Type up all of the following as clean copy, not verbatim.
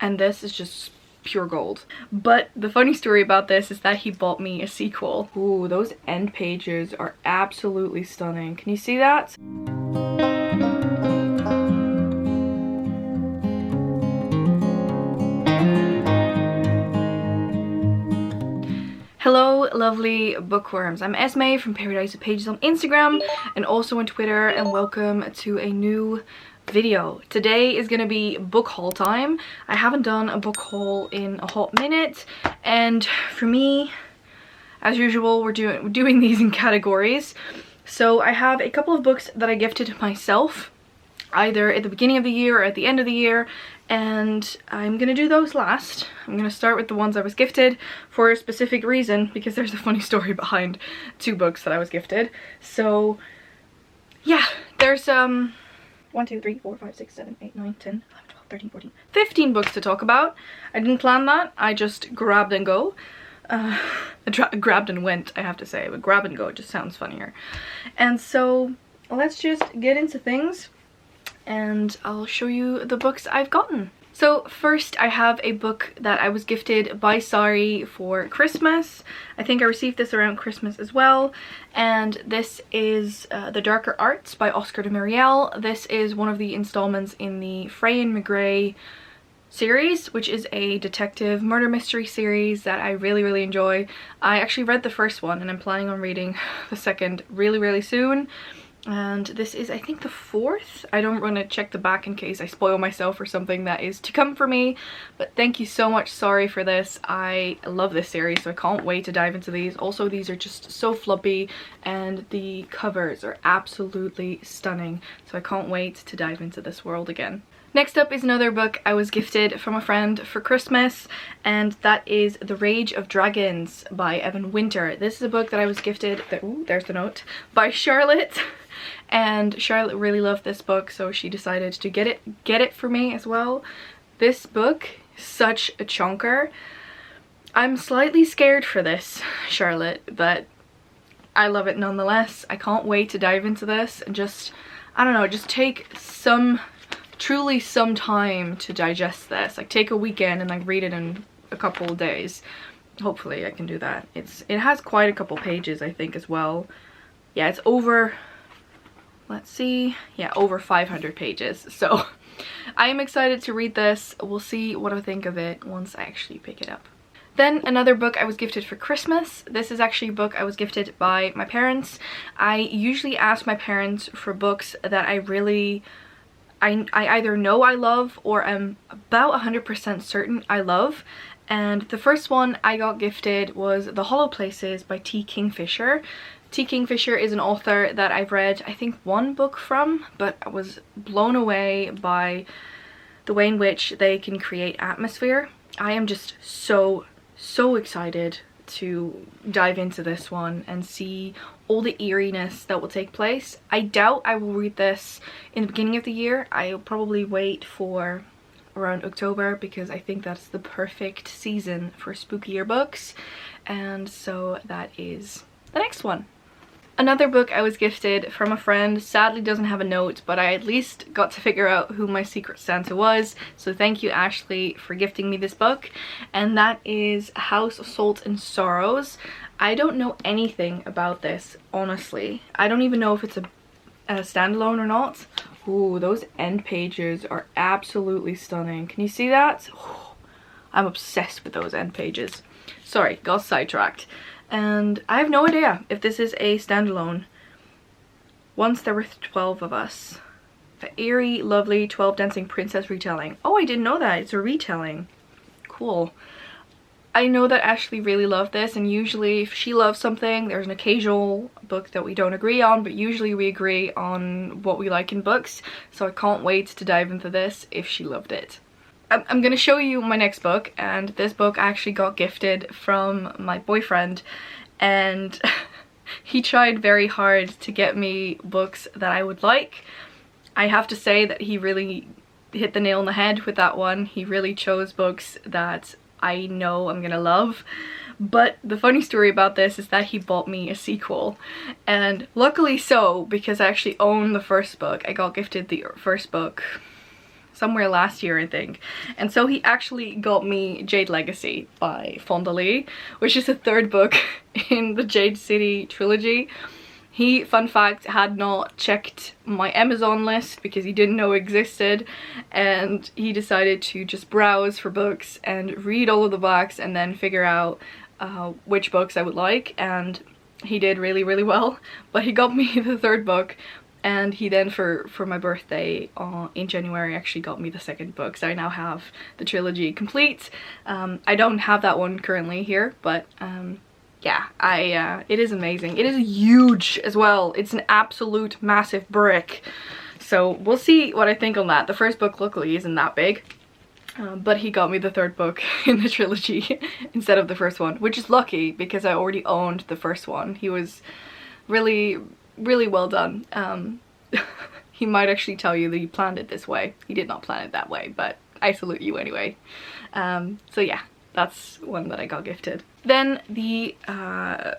and this is just pure gold. But the funny story about this is that he bought me a sequel. Ooh, those end pages are absolutely stunning. Can you see that? Hello lovely bookworms, I'm Esmay from Paradise of Pages on Instagram and also on Twitter, and welcome to a new video. Today is gonna be book haul time. I haven't done a book haul in a hot minute, and for me, as usual, we're doing these in categories. So I have a couple of books that I gifted myself, either at the beginning of the year or at the end of the year, and I'm gonna do those last. I'm gonna start with the ones I was gifted for a specific reason, because there's a funny story behind two books that I was gifted. So yeah, there's 1, 2, 3, 4, 5, 6, 7, 8, 9, 10, 11, 12, 13, 14, 15 books to talk about. I didn't plan that, I just grabbed and go. Grabbed and went, I have to say, but grab and go just sounds funnier. And so let's just get into things, and I'll show you the books I've gotten. So first I have a book that I was gifted by Sari for Christmas. I think I received this around Christmas as well, and this is The Darker Arts by Oscar de Mariel. This is one of the installments in the Frey and McGray series, which is a detective murder mystery series that I really enjoy. I actually read the first one and I'm planning on reading the second really soon. And this is, I think, the fourth. I don't want to check the back in case I spoil myself or something that is to come for me. But thank you so much, Sorry, for this. I love this series, so I can't wait to dive into these. Also, these are just so fluffy and the covers are absolutely stunning. So I can't wait to dive into this world again. Next up is another book I was gifted from a friend for Christmas, and that is The Rage of Dragons by Evan Winter. This is a book that I was gifted, ooh, there's the note, by Charlotte. And Charlotte really loved this book, so she decided to get it for me as well. This book is such a chonker. I'm slightly scared for this, Charlotte, but I love it nonetheless. I can't wait to dive into this and just, I don't know, just take truly some time to digest this. Like, take a weekend and like read it in a couple of days. Hopefully I can do that. It has quite a couple pages, I think, as well. Yeah, it's over, let's see, yeah, over 500 pages. So I am excited to read this. We'll see what I think of it once I actually pick it up. Then another book I was gifted for Christmas. This is actually a book I was gifted by my parents. I usually ask my parents for books that I either know I love or am about 100% certain I love. And the first one I got gifted was The Hollow Places by T. Kingfisher. T. Kingfisher is an author that I've read, I think, one book from, but I was blown away by the way in which they can create atmosphere. I am just so excited to dive into this one and see all the eeriness that will take place. I doubt I will read this in the beginning of the year. I'll probably wait for around October, because I think that's the perfect season for spookier books, and so that is the next one. Another book I was gifted from a friend sadly doesn't have a note, but I at least got to figure out who my secret Santa was, so thank you, Ashley, for gifting me this book, and that is House of Salt and Sorrows. I don't know anything about this, honestly. I don't even know if it's a standalone or not. Ooh, those end pages are absolutely stunning. Can you see that? Ooh, I'm obsessed with those end pages. Sorry, got sidetracked. And I have no idea if this is a standalone. Once there were 12 of us. The eerie, lovely 12 Dancing Princess retelling. Oh, I didn't know that. It's a retelling. Cool. I know that Ashley really loved this, and usually if she loves something, there's an occasional book that we don't agree on, but usually we agree on what we like in books, so I can't wait to dive into this if she loved it. I'm gonna show you my next book, and this book I actually got gifted from my boyfriend, and he tried very hard to get me books that I would like. I have to say that he really hit the nail on the head with that one. He really chose books that I know I'm gonna love. But the funny story about this is that he bought me a sequel, and luckily so, because I actually own the first book. I got gifted the first book somewhere last year, I think. And so he actually got me Jade Legacy by Fonda Lee, which is the third book in the Jade City trilogy. He, fun fact, had not checked my Amazon list because he didn't know it existed, and he decided to just browse for books and read all of the books and then figure out which books I would like, and he did really, really well. But he got me the third book, and he then for my birthday in January actually got me the second book, so I now have the complete. I don't have that one currently here, but yeah, it is amazing. It is huge as well. It's an absolute massive brick. So we'll see what I think on that. The first book luckily isn't that big. But he got me the third book in the trilogy instead of the first one, which is lucky because I already owned the first one. He was really, really well done. He might actually tell you that he planned it this way. He did not plan it that way, but I salute you anyway. So yeah, that's one that I got gifted. Then the I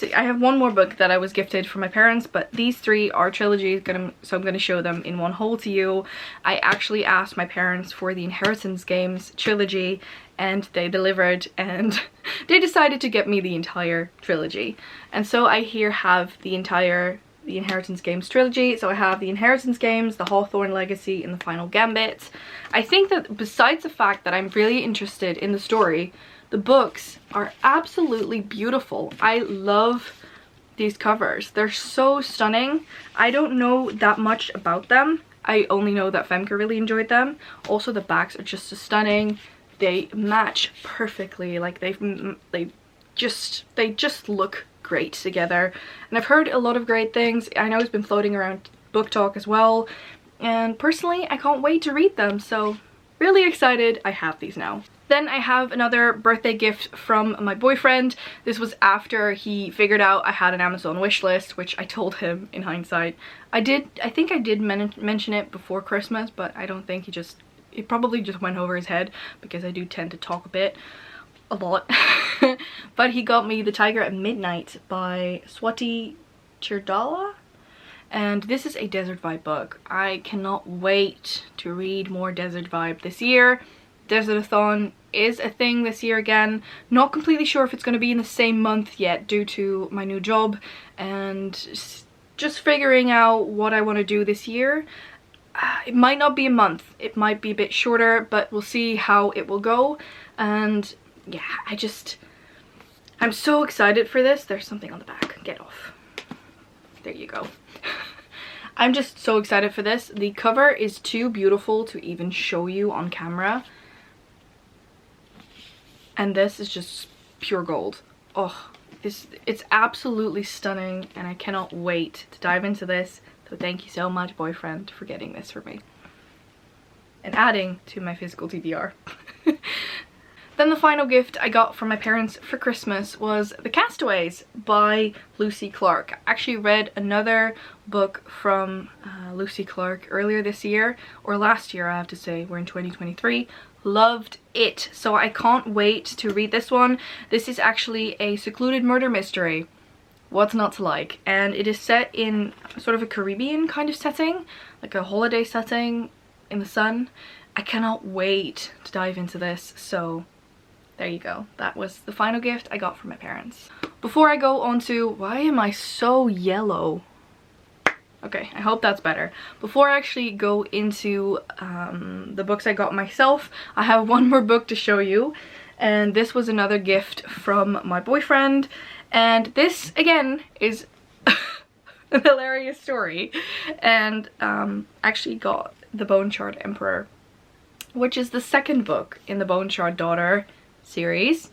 have one more book that I was gifted from my parents, but these three are trilogies, so I'm going to show them in one whole to you. I actually asked my parents for the Inheritance Games trilogy, and they delivered, and they decided to get me the entire trilogy. And so I here have the Inheritance Games trilogy. So I have the Inheritance Games, the Hawthorne Legacy, and the Final Gambit. I think that besides the fact that I'm really interested in the story, the books are absolutely beautiful. I love these covers. They're so stunning. I don't know that much about them. I only know that Femke really enjoyed them. Also, the backs are just so stunning. They match perfectly. Like they just look great together. And I've heard a lot of great things. I know it's been floating around Book Talk as well. And personally, I can't wait to read them. So really excited I have these now. Then I have another birthday gift from my boyfriend. This was after he figured out I had an Amazon wish list, which I told him in hindsight. I think I did mention it before Christmas, but I don't think it probably just went over his head because I do tend to talk a lot. But he got me The Tiger at Midnight by Swati Chirdala. And this is a desert vibe book. I cannot wait to read more desert vibe this year. Desertathon is a thing this year again. Not completely sure if it's going to be in the same month yet due to my new job and just figuring out what I want to do this year. It might not be a month. It might be a bit shorter, but we'll see how it will go. And yeah, I'm so excited for this. There's something on the back. Get off. There you go. I'm just so excited for this. The cover is too beautiful to even show you on camera. And this is just pure gold. Oh, it's absolutely stunning, and I cannot wait to dive into this. So thank you so much, boyfriend, for getting this for me and adding to my physical TBR. Then the final gift I got from my parents for Christmas was The Castaways by Lucy Clark. I actually read another book from Lucy Clark earlier this year, or last year I have to say, we're in 2023. Loved it, so I can't wait to read this one. This is actually a secluded murder mystery. What's not to like? And it is set in sort of a Caribbean kind of setting, like a holiday setting in the sun. I cannot wait to dive into this, so there you go. That was the final gift I got from my parents. Before I go on to, why am I so yellow? Okay, I hope that's better. Before I actually go into the books I got myself, I have one more book to show you. And this was another gift from my boyfriend. And this, again, is a hilarious story. And actually got The Bone Shard Emperor, which is the second book in the Bone Shard Daughter series.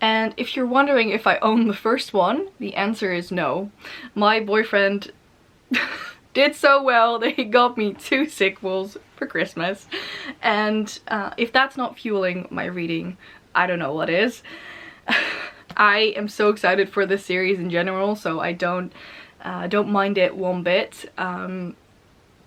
And if you're wondering if I own the first one, the answer is no. My boyfriend did so well that he got me 2 sequels for Christmas, and if that's not fueling my reading, I don't know what is. I am so excited for this series in general, so I don't mind it one bit.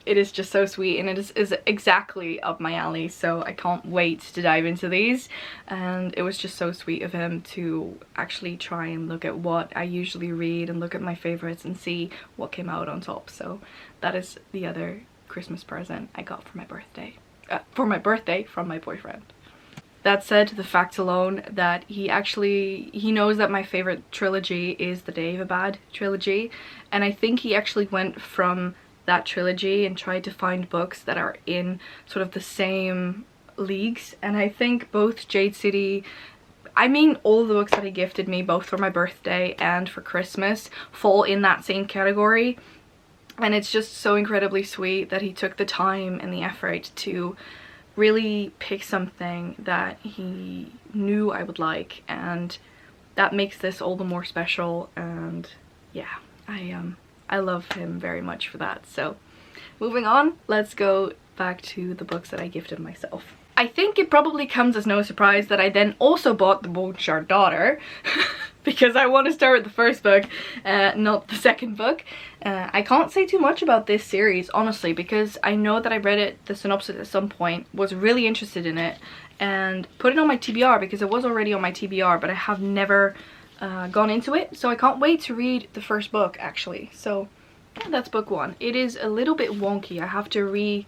It is just so sweet, and it is exactly up my alley, so I can't wait to dive into these. And it was just so sweet of him to actually try and look at what I usually read and look at my favorites and see what came out on top. So that is the other Christmas present I got for my birthday. for my birthday from my boyfriend. That said, the fact alone that he knows that my favorite trilogy is the Daevabad trilogy, and I think he actually went from that trilogy and tried to find books that are in sort of the same leagues, and I think both Jade City, I mean all of the books that he gifted me both for my birthday and for Christmas, fall in that same category. And it's just so incredibly sweet that he took the time and the effort to really pick something that he knew I would like, and that makes this all the more special. And yeah, I love him very much for that. So moving on, let's go back to the books that I gifted myself. I think it probably comes as no surprise that I then also bought The Bone Shard Daughter because I want to start with the first book, not the second book. I can't say too much about this series, honestly, because I know that I read it, the synopsis at some point, was really interested in it, and put it on my TBR because it was already on my TBR, but I have never gone into it, so I can't wait to read the first book, actually. So yeah, that's book one. It is a little bit wonky. I have to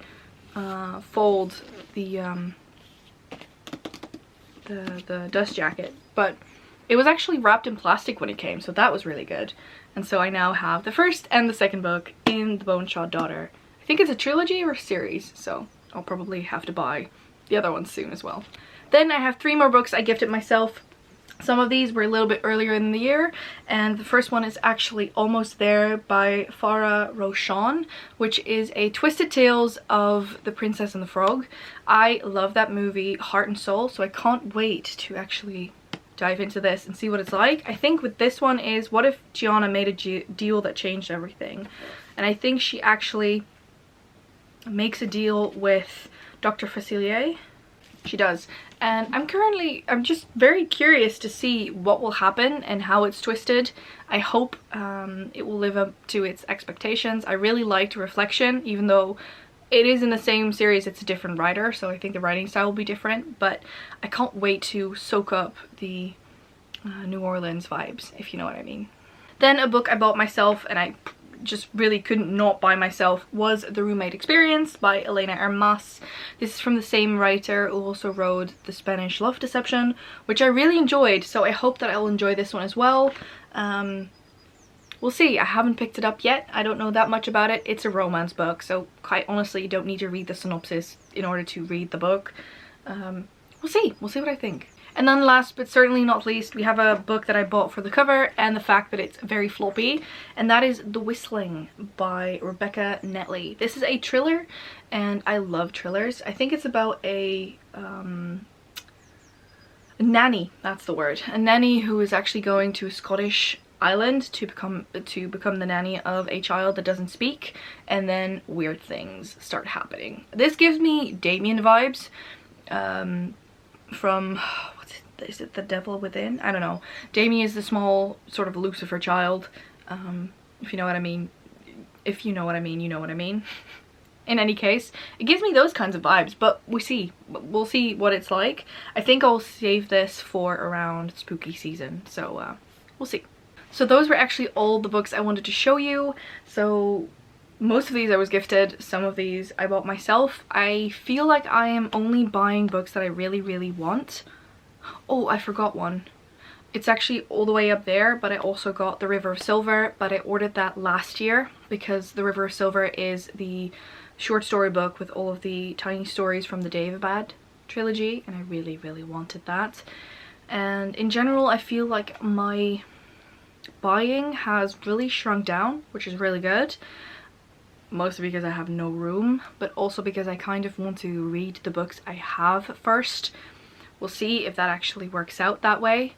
fold the dust jacket, but it was actually wrapped in plastic when it came, so that was really good. And so I now have the first and the second book in The Bone Shard Daughter. I think it's a trilogy or a series, so I'll probably have to buy the other ones soon as well. Then I have 3 more books I gifted myself. Some of these were a little bit earlier in the year, and the first one is actually Almost There by Farah Roshan, which is a twisted tales of The Princess and the Frog. I love that movie heart and soul, so I can't wait to actually dive into this and see what it's like. I think with this one is, what if Gianna made a deal that changed everything? And I think she actually makes a deal with Dr. Facilier. She does. And I'm just very curious to see what will happen and how it's twisted. I hope it will live up to its expectations. I really liked Reflection, even though it is in the same series, it's a different writer, so I think the writing style will be different, but I can't wait to soak up the New Orleans vibes, if you know what I mean. Then a book I bought myself, and I just really couldn't not buy myself, was The Roommate Experience by Elena Hermas. This is from the same writer who also wrote The Spanish Love Deception, which I really enjoyed, so I hope that I'll enjoy this one as well. We'll see. I haven't picked it up yet. I don't know that much about it. It's a romance book, so quite honestly you don't need to read the synopsis in order to read the book. We'll see what I think. And then last but certainly not least, we have a book that I bought for the cover and the fact that it's very floppy, and that is The Whistling by Rebecca Netley. This is a thriller, and I love thrillers. I think it's about a nanny, that's the word. A nanny who is actually going to a Scottish island to become the nanny of a child that doesn't speak, and then weird things start happening. This gives me Damien vibes from is it The Devil Within? I don't know. Damien is the small sort of Lucifer child, if you know what I mean. If you know what I mean, you know what I mean. In any case, it gives me those kinds of vibes, but we'll see what it's like. I think I'll save this for around spooky season, so we'll see. So those were actually all the books I wanted to show you. So most of these I was gifted, some of these I bought myself. I feel like I am only buying books that I really, really want. Oh, I forgot one. It's actually all the way up there, but I also got The River of Silver, but I ordered that last year because The River of Silver is the short story book with all of the tiny stories from the Daevabad trilogy, and I really, really wanted that. And in general, I feel like my buying has really shrunk down, which is really good. Mostly because I have no room, but also because I kind of want to read the books I have first. We'll see if that actually works out that way.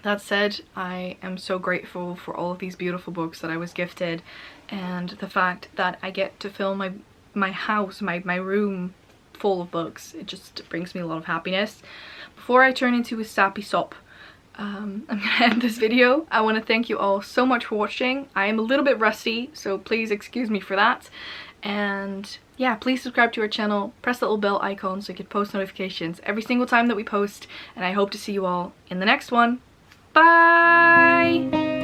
That said, I am so grateful for all of these beautiful books that I was gifted, and the fact that I get to fill my house, my room full of books. It just brings me a lot of happiness. Before I turn into a sappy sop, I'm gonna end this video. I want to thank you all so much for watching. I am a little bit rusty, so please excuse me for that. And yeah, please subscribe to our channel, press the little bell icon so you get post notifications every single time that we post, and I hope to see you all in the next one. Bye!